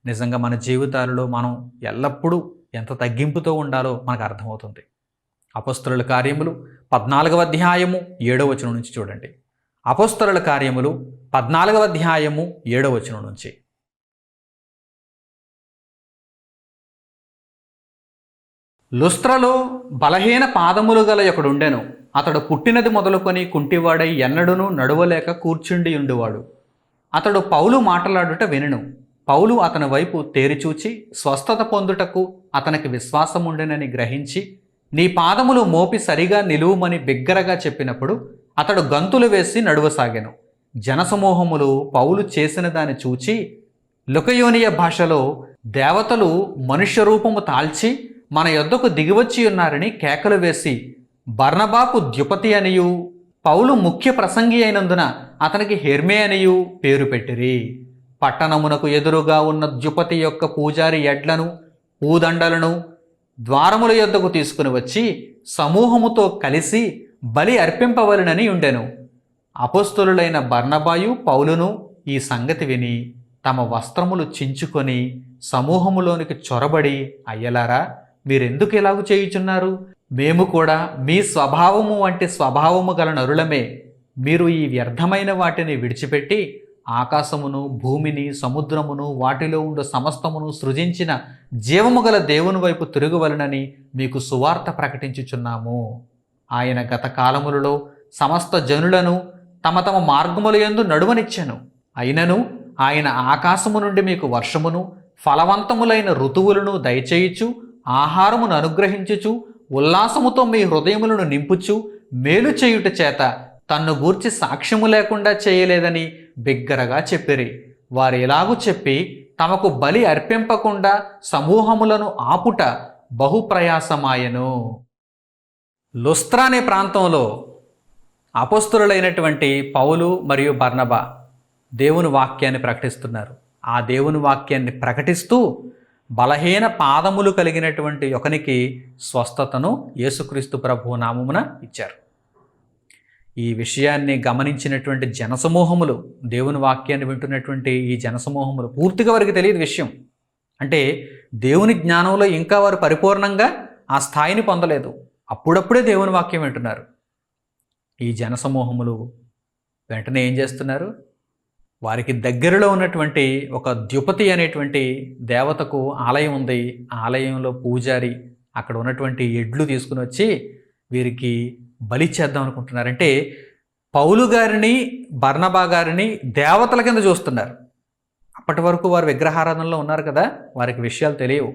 నిజంగా మన జీవితాలలో మనం ఎల్లప్పుడూ ఎంత తగ్గింపుతో ఉండాలో మనకు అర్థమవుతుంది. అపొస్తలుల కార్యములు 14వ అధ్యాయము 7వ వచనం నుంచి చూడండి. అపొస్తలుల కార్యములు 14వ అధ్యాయము 7వ వచనం నుంచి. లుస్త్రలో బలహీన పాదములు గల ఒకడుండెను. అతడు పుట్టినది మొదలుకొని కుంటివాడై ఎన్నడూనూ నడువలేక కూర్చుండి ఉండువాడు. అతడు పౌలు మాట్లాడుట వినెను. పౌలు అతని వైపు తేరిచూచి స్వస్థత పొందుటకు అతనికి విశ్వాసముండెనని గ్రహించి, నీ పాదములు మోపి సరిగా నిలువుమని బిగ్గరగా చెప్పినప్పుడు అతడు గంతులు వేసి నడువసాగెను. జనసమూహములు పౌలు చేసిన దాన్ని చూచి లుకయోనియ భాషలో, దేవతలు మనుష్య రూపము తాల్చి మన యొద్దకు దిగివచ్చి ఉన్నారని కేకలు వేసి, బర్నబాకు ద్యుపతి అనియు, పౌలు ముఖ్య ప్రసంగి అయినందున అతనికి హెర్మే అనియు పేరు పెట్టిరి. పట్టణమునకు ఎదురుగా ఉన్న ద్యుపతి యొక్క పూజారి ఎడ్లను, పూదండలను ద్వారముల యొద్దకు తీసుకుని వచ్చి సమూహముతో కలిసి బలి అర్పింపవలెనని ఉండెను. అపొస్తలులైన బర్నబాయు, పౌలును ఈ సంగతి విని తమ వస్త్రములు చించుకొని సమూహములోనికి చొరబడి, అయ్యలారా, మీరెందుకు ఇలాగు చేయుచున్నారు? మేము కూడా మీ స్వభావము వంటి స్వభావము గల నరులమే. మీరు ఈ వ్యర్థమైన వాటిని విడిచిపెట్టి ఆకాశమును, భూమిని, సముద్రమును, వాటిలో ఉండు సమస్తమును సృజించిన జీవము గల దేవుని వైపు తిరుగువలనని మీకు సువార్త ప్రకటించుచున్నాము. ఆయన గత కాలములలో సమస్త జనులను తమ తమ మార్గముల యందు నడువనిచ్చెను. అయినను ఆయన ఆకాశము నుండి మీకు వర్షమును, ఫలవంతములైన ఋతువులను దయచేయుచు, ఆహారమును అనుగ్రహించుచు, ఉల్లాసముతో మీ హృదయములను నింపుచు, మేలు చేయుట చేత తన్ను గూర్చి సాక్ష్యము లేకుండా చేయలేదని బిగ్గరగా చెప్పిరి. వారు ఎలాగూ చెప్పి తమకు బలి అర్పింపకుండా సమూహములను ఆపుట బహుప్రయాసమాయెను. లుస్త్రా అనే ప్రాంతంలో అపొస్తలులైనటువంటి పౌలు మరియు బర్నబా దేవుని వాక్యాన్ని ప్రకటిస్తున్నారు. ఆ దేవుని వాక్యాన్ని ప్రకటిస్తూ బలహీన పాదములు కలిగినటువంటి ఒకనికి స్వస్థతను యేసుక్రీస్తు ప్రభు నామమున ఇచ్చారు. ఈ విషయాన్ని గమనించినటువంటి జనసమూహములు, దేవుని వాక్యాన్ని వింటున్నటువంటి ఈ జనసమూహములు, పూర్తిగా వారికి తెలియదు విషయం. అంటే దేవుని జ్ఞానంలో ఇంకా వారు పరిపూర్ణంగా ఆ స్థాయిని పొందలేదు. అప్పుడప్పుడే దేవుని వాక్యం వింటున్నారు. ఈ జనసమూహములు వెంటనే ఏం చేస్తున్నారు? వారికి దగ్గరలో ఉన్నటువంటి ఒక ద్యుపతి అనేటువంటి దేవతకు ఆలయం ఉంది. ఆ ఆలయంలో పూజారి అక్కడ ఉన్నటువంటి ఎడ్లు తీసుకుని వచ్చి వీరికి బలి చేద్దాం అనుకుంటున్నారు. అంటే పౌలు గారిని, బర్నబా గారిని దేవతల కింద చూస్తున్నారు. అప్పటి వరకు వారు విగ్రహారాధనలో ఉన్నారు కదా, వారికి విషయాలు తెలియవు.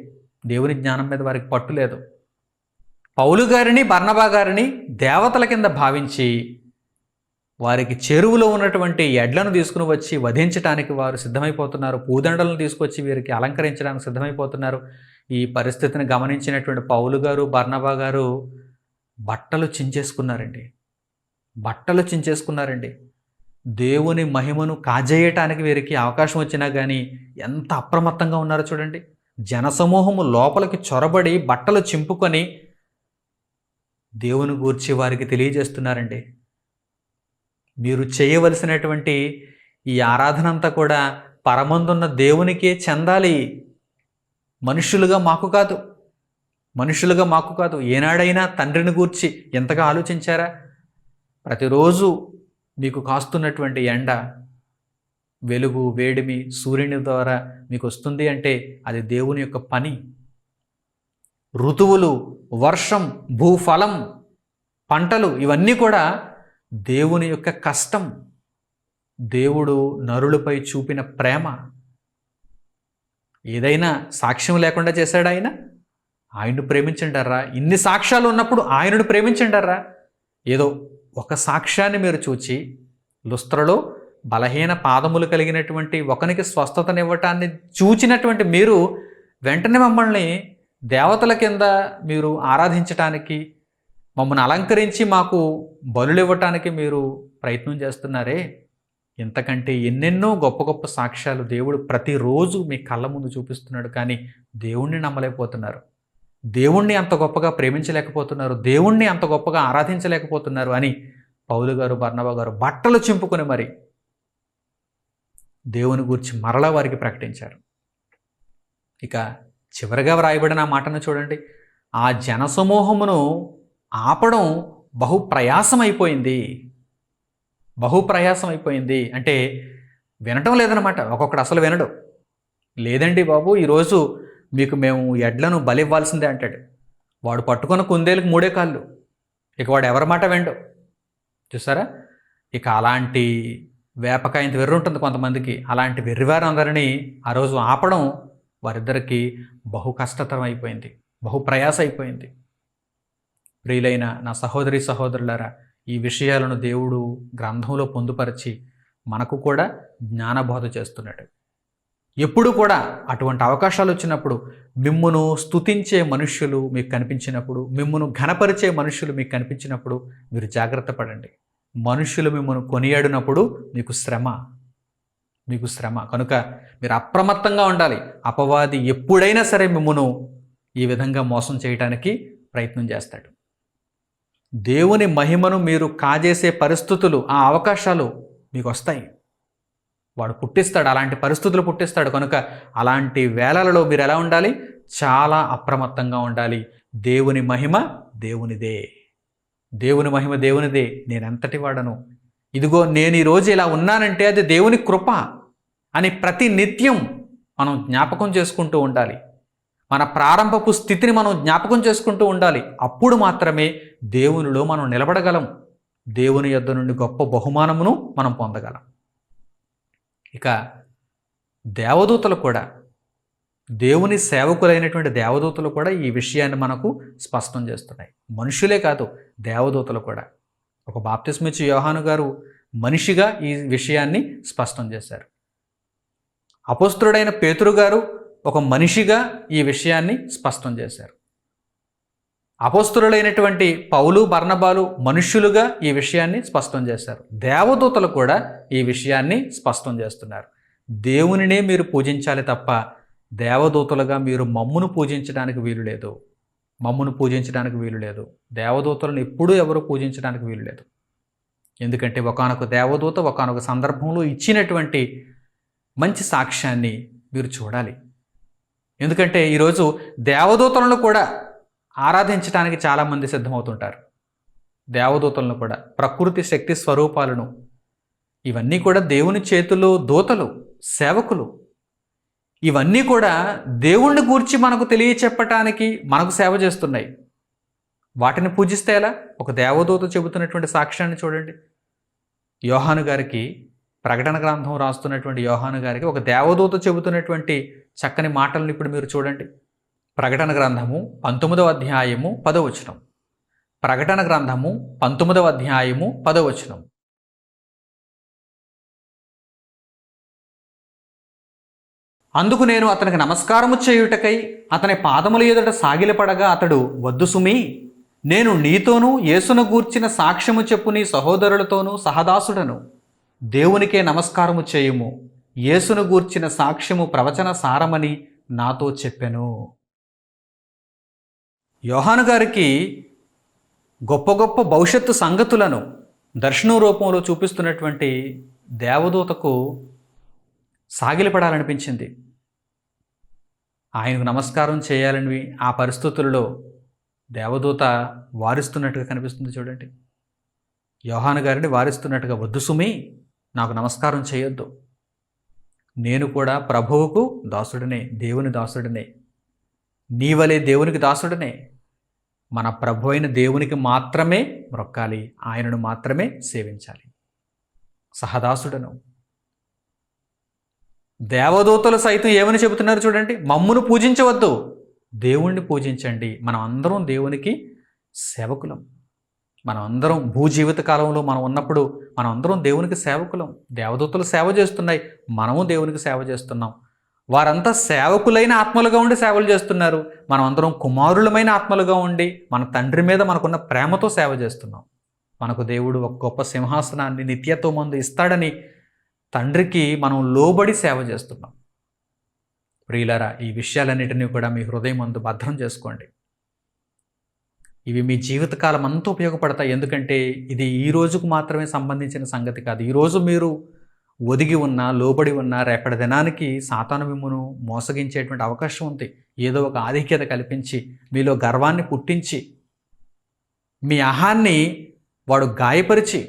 దేవుని జ్ఞానం మీద వారికి పట్టు లేదు. పౌలు గారిని, బర్నబా గారిని దేవతల కింద భావించి వారికి చెరువులో ఉన్నటువంటి ఎడ్లను తీసుకుని వచ్చి వధించడానికి వారు సిద్ధమైపోతున్నారు. పూదండలను తీసుకొచ్చి వీరికి అలంకరించడానికి సిద్ధమైపోతున్నారు. ఈ పరిస్థితిని గమనించినటువంటి పౌలు గారు, బర్నబా గారు బట్టలు చించేసుకున్నారండి. దేవుని మహిమను కాజేయటానికి వీరికి అవకాశం వచ్చినా కానీ ఎంత అప్రమత్తంగా ఉన్నారో చూడండి. జనసమూహము లోపలికి చొరబడి బట్టలు చింపుకొని దేవుని గూర్చి వారికి తెలియజేస్తున్నారండి. మీరు చేయవలసినటువంటి ఈ ఆరాధన అంతా కూడా పరమందున్న దేవునికే చెందాలి, మనుషులుగా మాకు కాదు. ఏనాడైనా తండ్రిని గూర్చి ఎంతగా ఆలోచించారా? ప్రతిరోజు మీకు కాస్తున్నటువంటి ఎండ, వెలుగు, వేడిమి సూర్యుని ద్వారా మీకు వస్తుంది అంటే అది దేవుని యొక్క పని. ఋతువులు, వర్షం, భూఫలం, పంటలు ఇవన్నీ కూడా దేవుని యొక్క కష్టం. దేవుడు నరులపై చూపిన ప్రేమ. ఏదైనా సాక్ష్యం లేకుండా చేశాడు ఆయన్ను ప్రేమించండారా? ఇన్ని సాక్ష్యాలు ఉన్నప్పుడు ఆయనను ప్రేమించండారా? ఏదో ఒక సాక్ష్యాన్ని మీరు చూచి లుస్త్రలో బలహీన పాదములు కలిగినటువంటి ఒకనికి స్వస్థతనివ్వటాన్ని చూచినటువంటి మీరు వెంటనే మమ్మల్ని దేవతల కింద మీరు ఆరాధించటానికి, మమ్మల్ని అలంకరించి మాకు బలులు ఇవ్వటానికి మీరు ప్రయత్నం చేస్తున్నారే, ఇంతకంటే ఎన్నెన్నో గొప్ప గొప్ప సాక్ష్యాలు దేవుడు ప్రతిరోజు మీ కళ్ళ ముందు చూపిస్తున్నాడు. కానీ దేవుణ్ణి నమ్మలేకపోతున్నారు, దేవుణ్ణి అంత గొప్పగా ప్రేమించలేకపోతున్నారు, దేవుణ్ణి అంత గొప్పగా ఆరాధించలేకపోతున్నారు అని పౌలు గారు, బర్నబా గారు బట్టలు చింపుకొని మరి దేవుని గురించి మరలా వారికి ప్రకటించారు. ఇక చివరిగా వ్రాయబడిన ఆ మాటను చూడండి. ఆ జనసమూహమును ఆపడం బహుప్రయాసం అయిపోయింది. అంటే వినటం లేదనమాట. ఒక్కొక్కడు అసలు వినడు. లేదండి బాబు, ఈరోజు మీకు మేము ఎడ్లను బలి ఇవ్వాల్సిందే అంటాడు. వాడు పట్టుకున్న కుందేలకు 3 కాళ్ళు. ఇక వాడు ఎవరి మాట వినడు. చూసారా? ఇక అలాంటి వేపకాయంత వెర్రి ఉంటుంది కొంతమందికి. అలాంటి వెర్రివారందరినీ ఆ రోజు ఆపడం వారిద్దరికి బహు కష్టతరం అయిపోయింది, బహు ప్రయాస అయిపోయింది. ప్రియులైన నా సహోదరి సహోదరులారా, ఈ విషయాలను దేవుడు గ్రంథంలో పొందుపరిచి మనకు కూడా జ్ఞానబోధ చేస్తున్నాడు. ఎప్పుడు కూడా అటువంటి అవకాశాలు వచ్చినప్పుడు, మిమ్మును స్తుతించే మనుష్యులు మీకు కనిపించినప్పుడు, మిమ్మును ఘనపరిచే మనుష్యులు మీకు కనిపించినప్పుడు మీరు జాగ్రత్త పడండి. మనుష్యులు మిమ్మల్ని కొనియాడినప్పుడు మీకు శ్రమ కనుక మీరు అప్రమత్తంగా ఉండాలి. అపవాది ఎప్పుడైనా సరే మిమ్మును ఈ విధంగా మోసం చేయడానికి ప్రయత్నం చేస్తాడు. దేవుని మహిమను మీరు కాజేసే పరిస్థితులు, ఆ అవకాశాలు మీకు వస్తాయి. వాడు పుట్టిస్తాడు, అలాంటి పరిస్థితులు పుట్టిస్తాడు. కనుక అలాంటి వేళలలో మీరు ఎలా ఉండాలి? చాలా అప్రమత్తంగా ఉండాలి. దేవుని మహిమ దేవునిదే, దేవుని మహిమ దేవునిదే. నేనెంతటి వాడను, ఇదిగో నేను ఈరోజు ఇలా ఉన్నానంటే అది దేవుని కృప అని ప్రతి నిత్యం మనం జ్ఞాపకం చేసుకుంటూ ఉండాలి. మన ప్రారంభపు స్థితిని మనం జ్ఞాపకం చేసుకుంటూ ఉండాలి. అప్పుడు మాత్రమే దేవునిలో మనం నిలబడగలం. దేవుని యొద్ద నుండి గొప్ప బహుమానమును మనం పొందగలం. ఇక దేవదూతలు కూడా, దేవుని సేవకులైనటువంటి దేవదూతలు కూడా ఈ విషయాన్ని మనకు స్పష్టం చేస్తున్నాయి. మనుషులే కాదు, దేవదూతలు కూడా. ఒక బాప్తిస్మిచ్చు యోహాను గారు మనిషిగా ఈ విషయాన్ని స్పష్టం చేశారు. అపోస్తలుడైన పేతురు గారు ఒక మనిషిగా ఈ విషయాన్ని స్పష్టం చేశారు. అపోస్తలులైనటువంటి పౌలు, బర్నబాలు మనుష్యులుగా ఈ విషయాన్ని స్పష్టం చేశారు. దేవదూతలు కూడా ఈ విషయాన్ని స్పష్టం చేస్తున్నారు. దేవునినే మీరు పూజించాలి తప్ప దేవదూతలుగా మీరు మమ్మును పూజించడానికి వీలు లేదు. దేవదూతలను ఎప్పుడూ ఎవరు పూజించడానికి వీలు లేదు. ఎందుకంటే ఒకానొక దేవదూత ఒకానొక సందర్భంలో ఇచ్చినటువంటి మంచి సాక్ష్యాన్ని మీరు చూడాలి. ఎందుకంటే ఈరోజు దేవదూతలను కూడా ఆరాధించడానికి చాలామంది సిద్ధమవుతుంటారు. దేవదూతలను కూడా, ప్రకృతి శక్తి స్వరూపాలను, ఇవన్నీ కూడా దేవుని చేతుల్లో దూతలు, సేవకులు. ఇవన్నీ కూడా దేవుణ్ణి గూర్చి మనకు తెలియచెప్పటానికి మనకు సేవ చేస్తున్నాయి. వాటిని పూజిస్తే ఎలా? ఒక దేవదూత చెబుతున్నటువంటి సాక్ష్యాన్ని చూడండి. యోహాను గారికి, ప్రకటన గ్రంథం రాస్తున్నటువంటి యోహాను గారికి ఒక దేవదూత చెబుతున్నటువంటి చక్కని మాటలను ఇప్పుడు మీరు చూడండి. ప్రకటన గ్రంథము 19వ అధ్యాయము 10వ వచనం. ప్రకటన గ్రంథము 19వ అధ్యాయము 10వ వచనం. అందుకు నేను అతనికి నమస్కారము చేయుటకై అతని పాదముల ఎదుట సాగిలపడగా అతడు, వద్దు సుమీ, నేను నీతోనూ యేసును గూర్చిన సాక్ష్యము చెప్పు నీ సహోదరులతోనూ సహదాసుడను. దేవునికే నమస్కారము చేయుము. యేసును గూర్చిన సాక్ష్యము ప్రవచన సారమని నాతో చెప్పెను. యోహాను గారికి గొప్ప గొప్ప భవిష్యత్తు సంగతులను దర్శనం రూపంలో చూపిస్తున్నటువంటి దేవదూతకు సాగిలపడాలనిపించింది. ఆయనకు నమస్కారం చేయాలని ఆ పరిస్థితుల్లో దేవదూత వారిస్తున్నట్టుగా కనిపిస్తుంది. చూడండి, యోహాను గారిని వారిస్తున్నట్టుగా, వద్దు సుమీ, నాకు నమస్కారం చేయొద్దు. నేను కూడా ప్రభువుకు దాసుడనే, దేవుని దాసుడనే, నీవలే దేవునికి దాసుడనే. మన ప్రభు అయిన దేవునికి మాత్రమే మొక్కాలి, ఆయనను మాత్రమే సేవించాలి. సహదాసుడను. దేవదూతలు సైతం ఏమని చెబుతున్నారు చూడండి, మమ్మును పూజించవద్దు, దేవుణ్ణి పూజించండి. మనం అందరం దేవునికి సేవకులం. మనం అందరం భూజీవిత కాలంలో మనం ఉన్నప్పుడు మనం అందరం దేవునికి సేవకులం. దేవదూతలు సేవ చేస్తున్నాయి, మనము దేవునికి సేవ చేస్తున్నాం. వారంతా సేవకులైన ఆత్మలుగా ఉండి సేవలు చేస్తున్నారు. మనం అందరం కుమారులమైన ఆత్మలుగా ఉండి మన తండ్రి మీద మనకున్న ప్రేమతో సేవ చేస్తున్నాం. మనకు దేవుడు ఒక గొప్ప సింహాసనాన్ని నిత్యత్వమందు ఇస్తాడని తండ్రికి మనం లోబడి సేవ చేస్తున్నాం. ప్రియులారా, ఈ విషయాలన్నిటినీ కూడా మీ హృదయమందు భద్రం చేసుకోండి. ఇవి మీ జీవితకాలం అంతా ఉపయోగపడతాయి. ఎందుకంటే ఇది ఈ రోజుకు మాత్రమే సంబంధించిన సంగతి కాదు. ఈరోజు మీరు ఒదిగి ఉన్నా, లోబడి ఉన్నా, రేపటి దినానికి సాతాను మిమ్మును మోసగించేటువంటి అవకాశం ఉంది. ఏదో ఒక ఆధిక్యత కల్పించి మీలో గర్వాన్ని పుట్టించి మీ అహాన్ని వాడు గాయపరిచి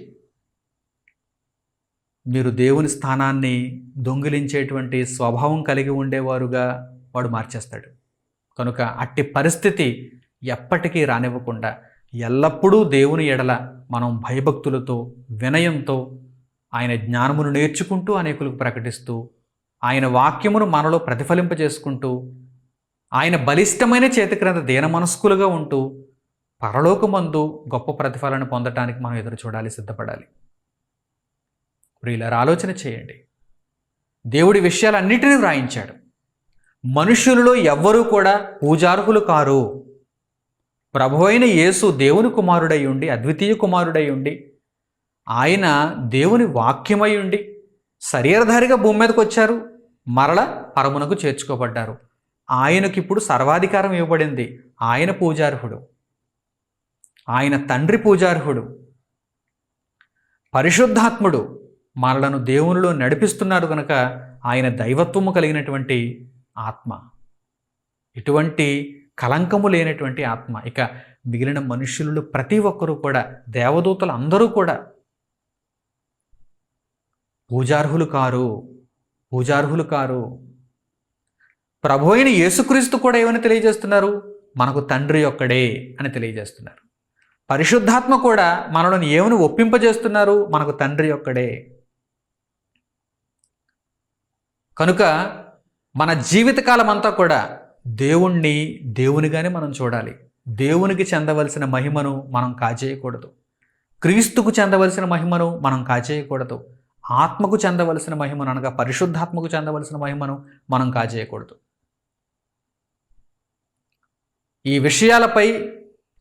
మీరు దేవుని స్థానాన్ని దొంగిలించేటువంటి స్వభావం కలిగి ఉండేవారుగా వాడు మార్చేస్తాడు. కనుక అట్టి పరిస్థితి ఎప్పటికీ రానివ్వకుండా ఎల్లప్పుడూ దేవుని ఎడల మనం భయభక్తులతో, వినయంతో, ఆయన జ్ఞానమును నేర్చుకుంటూ అనేకులకు ప్రకటిస్తూ, ఆయన వాక్యమును మనలో ప్రతిఫలింపజేసుకుంటూ, ఆయన బలిష్టమైన చేతి క్రింద దీన మనస్కులుగా ఉంటూ పరలోకమందు గొప్ప ప్రతిఫలాన్ని పొందటానికి మనం ఎదురు చూడాలి, సిద్ధపడాలి. ప్రియులారా, ఆలోచన చేయండి. దేవుడి విషయాలన్నిటినీ వ్రాయించాడు. మనుషులలో ఎవ్వరూ కూడా పూజార్హులు కారు. ప్రభువైన యేసు దేవుని కుమారుడై ఉండి, అద్వితీయ కుమారుడై ఉండి, ఆయన దేవుని వాక్యమై ఉండి శరీరధారిగా భూమి మీదకి వచ్చారు, మరల పరమునకు చేర్చుకోబడ్డారు. ఆయనకిప్పుడు సర్వాధికారం ఇవ్వబడింది. ఆయన పూజార్హుడు, ఆయన తండ్రి పూజార్హుడు, పరిశుద్ధాత్ముడు మనలను దేవునిలో నడిపిస్తున్నాడు. కనుక ఆయన దైవత్వము కలిగినటువంటి ఆత్మ, ఇటువంటి కలంకము లేనటువంటి ఆత్మ. ఇక మిగిలిన మనుషులు ప్రతి ఒక్కరూ కూడా, దేవదూతలు అందరూ కూడా పూజార్హులు కారు. ప్రభు అయిన యేసుక్రీస్తు కూడా ఏమని తెలియజేస్తున్నారు? మనకు తండ్రి ఒక్కడే అని తెలియజేస్తున్నారు. పరిశుద్ధాత్మ కూడా మనలను ఏమని ఒప్పింపజేస్తున్నారు? మనకు తండ్రి ఒక్కడే. కనుక మన జీవితకాలం అంతా కూడా దేవుణ్ణి దేవునిగానే మనం చూడాలి. దేవునికి చెందవలసిన మహిమను మనం కాజేయకూడదు. క్రీస్తుకు చెందవలసిన మహిమను మనం కాజేయకూడదు. ఆత్మకు చెందవలసిన మహిమను, అనగా పరిశుద్ధాత్మకు చెందవలసిన మహిమను మనం కాజేయకూడదు. ఈ విషయాలపై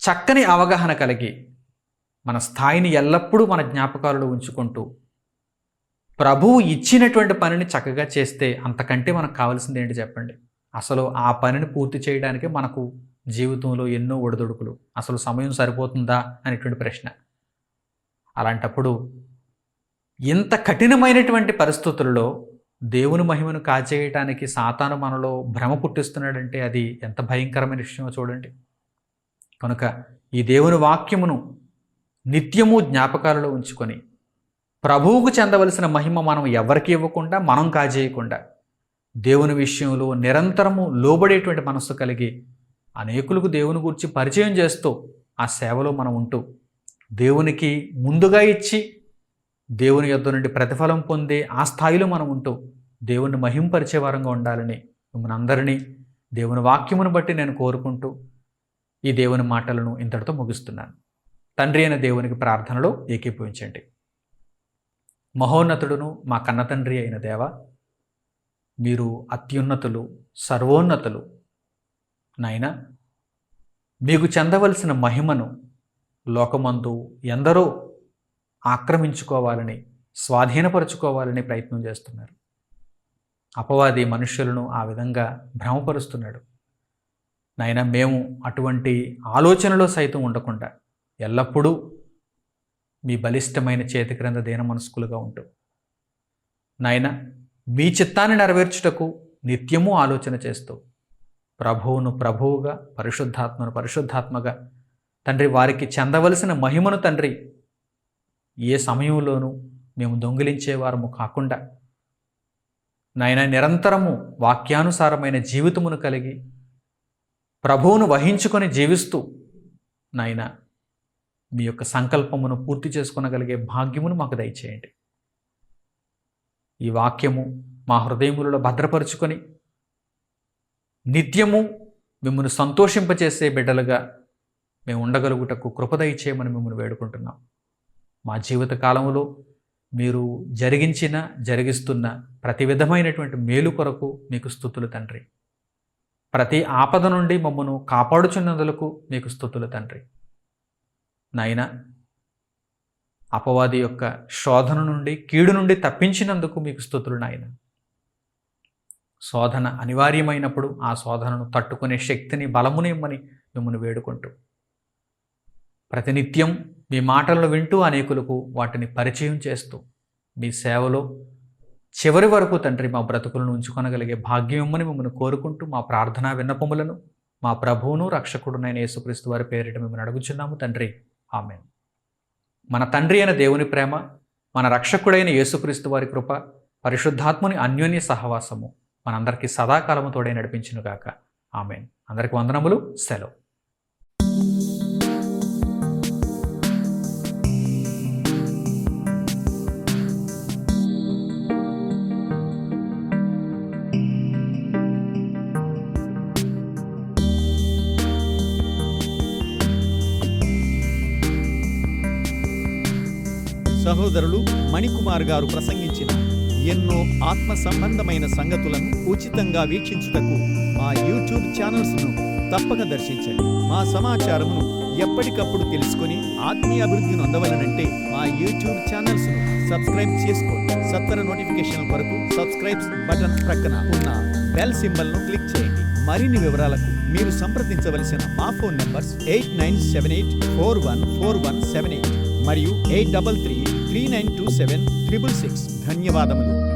చక్కని అవగాహన కలిగి మన స్థాయిని ఎల్లప్పుడూ మన జ్ఞాపకాలలో ఉంచుకుంటూ ప్రభువు ఇచ్చినటువంటి పనిని చక్కగా చేస్తే అంతకంటే మనకు కావాల్సింది ఏంటి చెప్పండి? అసలు ఆ పనిని పూర్తి చేయడానికి మనకు జీవితంలో ఎన్నో ఒడిదుడుకులు, అసలు సమయం సరిపోతుందా అనేటువంటి ప్రశ్న. అలాంటప్పుడు ఇంత కఠినమైనటువంటి పరిస్థితుల్లో దేవుని మహిమను కాచేయటానికి సాతాను మనలో భ్రమ పుట్టిస్తున్నాడంటే అది ఎంత భయంకరమైన విషయమో చూడండి. కనుక ఈ దేవుని వాక్యమును నిత్యము జ్ఞాపకాలలో ఉంచుకొని ప్రభువుకు చెందవలసిన మహిమ మనం ఎవరికి ఇవ్వకుండా, మనం కాజేయకుండా, దేవుని విషయంలో నిరంతరము లోబడేటువంటి మనస్సు కలిగి అనేకులకు దేవుని గురించి పరిచయం చేస్తూ ఆ సేవలో మనం ఉంటూ, దేవునికి ముందుగా ఇచ్చి దేవుని యొద్ద నుండి ప్రతిఫలం పొందే ఆ స్థాయిలో మనం ఉంటూ దేవుని మహింపరిచే వారంగా ఉండాలని మిమ్మల్ని అందరినీ దేవుని వాక్యమును బట్టి నేను కోరుకుంటూ ఈ దేవుని మాటలను ఇంతటితో ముగిస్తున్నాను. తండ్రి అయిన దేవునికి ప్రార్థనలో ఏకీభవించండి. మహోన్నతుడును మా కన్న తండ్రి అయిన దేవ, మీరు అత్యున్నతులు, సర్వోన్నతులు. నాయన, మీకు చెందవలసిన మహిమను లోకమందు ఎందరో ఆక్రమించుకోవాలని, స్వాధీనపరుచుకోవాలని ప్రయత్నం చేస్తున్నారు. అపవాది మనుష్యులను ఆ విధంగా భ్రమపరుస్తున్నాడు. నాయన, మేము అటువంటి ఆలోచనలో సైతం ఉండకుండా ఎల్లప్పుడూ మీ బలిష్టమైన చేతి క్రింద దీన మనస్కులుగా ఉంటూ, నాయన, మీ చిత్తాన్ని నెరవేర్చుటకు నిత్యము ఆలోచన చేస్తూ, ప్రభువును ప్రభువుగా, పరిశుద్ధాత్మను పరిశుద్ధాత్మగా, తండ్రి వారికి చెందవలసిన మహిమను తండ్రి ఏ సమయంలోనూ మేము దొంగిలించేవారము కాకుండా, నాయన, నిరంతరము వాక్యానుసారమైన జీవితమును కలిగి ప్రభువును వహించుకొని జీవిస్తూ, నాయన, మీ యొక్క సంకల్పమును పూర్తి చేసుకొనగలిగే భాగ్యమును మాకు దయచేయండి. ఈ వాక్యము మా హృదయములలో భద్రపరుచుకొని నిత్యము మిమ్మల్ని సంతోషింపచేసే బిడ్డలుగా మేము ఉండగలుగుటకు కృప దయచేయమని మిమ్మల్ని వేడుకుంటున్నాం. మా జీవిత కాలంలో మీరు జరిగిస్తున్న ప్రతి విధమైనటువంటి మేలు కొరకు మీకు స్తుతులు తండ్రి. ప్రతి ఆపద నుండి మమ్మను కాపాడుచున్నందులకు మీకు స్తుతులు తండ్రి. నాయన, అపవాది యొక్క శోధన నుండి, కీడు నుండి తప్పించినందుకు మీకు స్తుతులు నాయన. శోధన అనివార్యమైనప్పుడు ఆ శోధనను తట్టుకునే శక్తిని, బలముని ఇమ్మని మిమ్మల్ని వేడుకుంటూ, ప్రతినిత్యం మీ మాటలను వింటూ అనేకులకు వాటిని పరిచయం చేస్తూ మీ సేవలో చివరి వరకు తండ్రి మా బ్రతుకులను ఉంచుకొనగలిగే భాగ్యం ఇమ్మని మిమ్మల్ని కోరుకుంటూ మా ప్రార్థనా విన్నపములను మా ప్రభువును రక్షకుడునైన యేసుక్రీస్తు వారి పేరిట మిమ్మల్ని అడుగుచున్నాము తండ్రి. ఆమేన్. మన తండ్రి అయిన దేవుని ప్రేమ, మన రక్షకుడైన యేసుక్రీస్తు వారి కృప, పరిశుద్ధాత్ముని అన్యోన్య సహవాసము మనందరికీ సదాకాలము తోడై నడిపించునుగాక. ఆమేన్. అందరికీ వందనములు. సెలవు. సహోదరులు మణికుమార్ గారు ప్రసంగించిన ఎన్నో ఆత్మ సంబంధమైన సంగతులను ఉచితంగా వీక్షించుటకు మా యూట్యూబ్ ఛానల్స్ను తప్పక దర్శించండి. మా సమాచారమును ఎప్పటికప్పుడు తెలుసుకొని ఆత్మీయ అభివృద్ధిని అందవలనంటే మా యూట్యూబ్ ఛానల్స్ను సబ్స్క్రైబ్ చేసుకోండి. సత్వర నోటిఫికేషన్ కొరకు సబ్స్క్రైబ్ బటన్ ప్రక్కన ఉన్న బెల్ సింబల్ను క్లిక్ చేయండి. మరిన్ని వివరాలకు మీరు సంప్రదించవలసిన మా ఫోన్ నంబర్స్ 8978414178 మరియు 8333927666. ధన్యవాదములు.